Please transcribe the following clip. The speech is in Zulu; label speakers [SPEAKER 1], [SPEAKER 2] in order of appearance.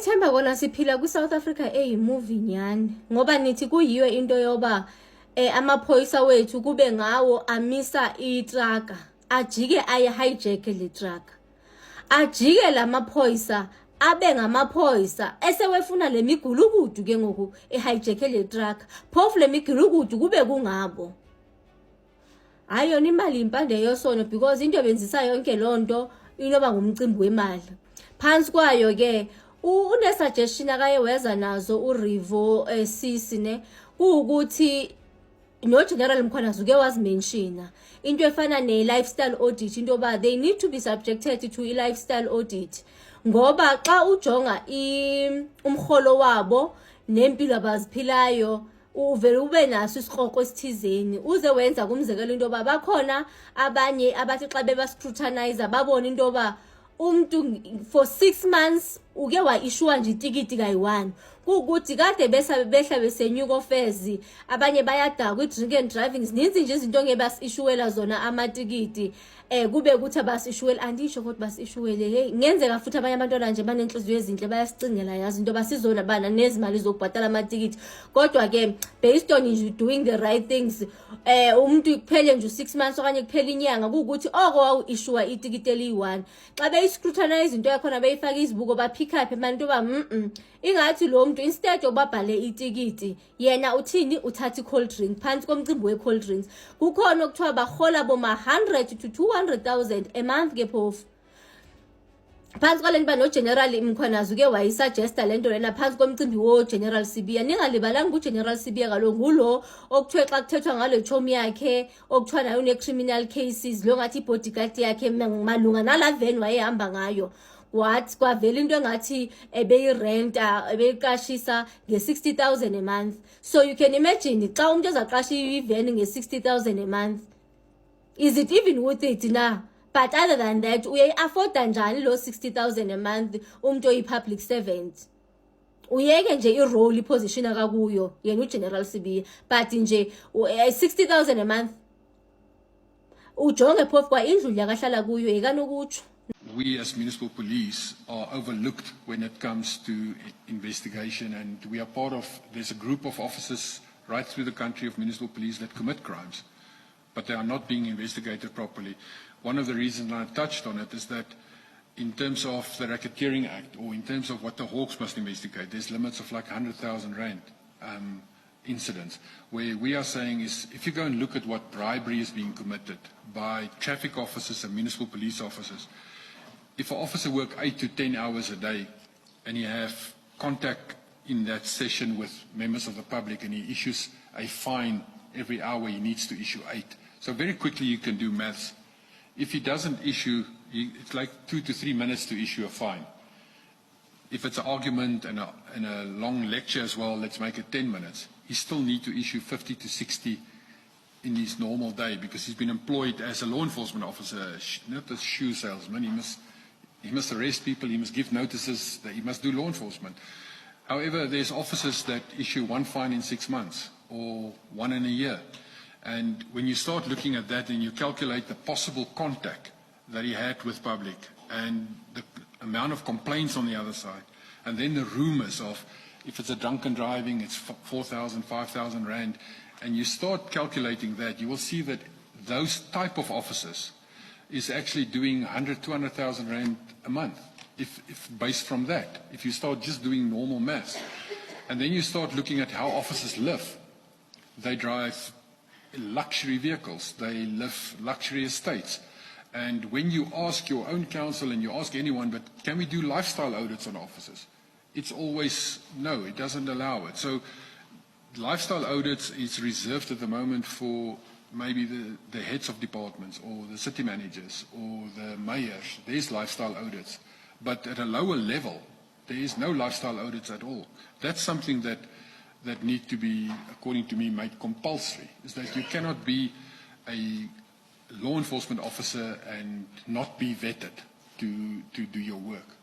[SPEAKER 1] Ngiyathemba kona siphila ku-South Africa movie nyani ngoba nithi kuyiyo into yoba amaphoyisa wethu kube ngawo amisa itraka ajike aye hijack le truck ajike lamaphoyisa abe ngamaphoyisa esewefuna lemigulukudu ke ngoku ehijack le truck phofu lemigulukudu kube kungabo hayo imali impande yosono because into benzisa yonke lonto inoba ngumcimbi wemali phansi kwayo ke une suggestion akaye weza nazo uRivo Sisi ne ukuthi no General Mkhwanazi uke wazimenshina into efana ne lifestyle audit into ba they need to be subjected to a lifestyle audit ngoba xa ujonga umkholo wabo nempilo abaziphilayo uvele ube naso isikroko esithizeni uze wenza kumzekelo into ba bakhona abanye abathi xa beba scrutinize babona into ba umuntu for 6 months uke wa issue nje itikiti kayi1 ukuthi kade behla besenyuka ofezi abanye bayadaka kwi-drink and driving zininzi nje izinto ngebasishuwela zona amatikiti kube ukuthi abasishuwela andisho ukuthi basishuwele hey ngenzeka futhi abanye abantwana nje banenhliziyo ezinhle bayasicingela yazi into basizona bana nezimali zokubhatala amatikiti kodwa ke based on you doing the right things umuntu kuphele nje 6 months okanye kuphela inyanga ukuthi oko wawu issue itikiti eli1 xa beyiscrutinize into yakhona beyifaka izibuko ba pick up manje into ba ingathi lo muntu instead obabhale itikiti yena uthini uthatha i-cold drink phansi komcimbi we-cold drinks kukhona okuthiwa bahola boma 100 to 200,000 a month ke phofu phansi kwalento ba no General Mkhwanazi uke wayisuggesta lento lena phansi komcimbi wo General Sibiya ningalibalanga uGeneral Sibiya kalo ngulo okuthiwe xa kuthethwa ngale chomi yakhe okuthiwa nayo une criminal cases lo ngathi bodyguard yakhe malunga nala van wayehamba ngayo what kwavela into engathi ebeyirenta ebeyiqashisa nge-60,000 a month so you can imagine xa umuntu ezaqasha i-van nge-60,000 a month is it even worth it na but other than that uyayi-afforda njani lo 60,000 a month umuntu oyi-public servant uyeke nje i-role i-position akakuyo yena uGeneral Sibiya but nje 60,000 a month ujonge phofu kwa indlu yakahlala kuyo yekanokutsho.
[SPEAKER 2] We as municipal police are overlooked when it comes to investigation, and we are part of, there's a group of officers right through the country of municipal police that commit crimes, but they are not being investigated properly. One of the reasons I touched on it is that in terms of the Racketeering Act, or in terms of what the Hawks must investigate, there's limits of like 100,000 rand incidents, where we are saying is, if you go and look at what bribery is being committed by traffic officers and municipal police officers, if an officer works 8 to 10 hours a day and you have contact in that session with members of the public and he issues a fine every hour, he needs to issue 8. So very quickly you can do maths. If he doesn't issue, it's like 2 to 3 minutes to issue a fine. If it's an argument and a long lecture as well, let's make it 10 minutes. He still needs to issue 50 to 60 in his normal day because he's been employed as a law enforcement officer, not a shoe salesman. He must arrest people, he must give notices, that he must do law enforcement. However, there's officers that issue 1 fine in 6 months or 1 in a year. And when you start looking at that and you calculate the possible contact that he had with public and the amount of complaints on the other side, and then the rumors of if it's a drunken driving, it's 4,000, 5,000 rand, and you start calculating that, you will see that those type of officers is actually doing 100, 200,000 rand a month, if based from that, if you start just doing normal maths. And then you start looking at how officers live. They drive luxury vehicles, they live luxury estates. And when you ask your own council and you ask anyone, but can we do lifestyle audits on officers? It's always no, it doesn't allow it. So lifestyle audits is reserved at the moment for maybe the heads of departments or the city managers or the mayors. There's lifestyle audits. But at a lower level, there is no lifestyle audits at all. That's something that need to be, according to me, made compulsory, is that you cannot be a law enforcement officer and not be vetted to do your work.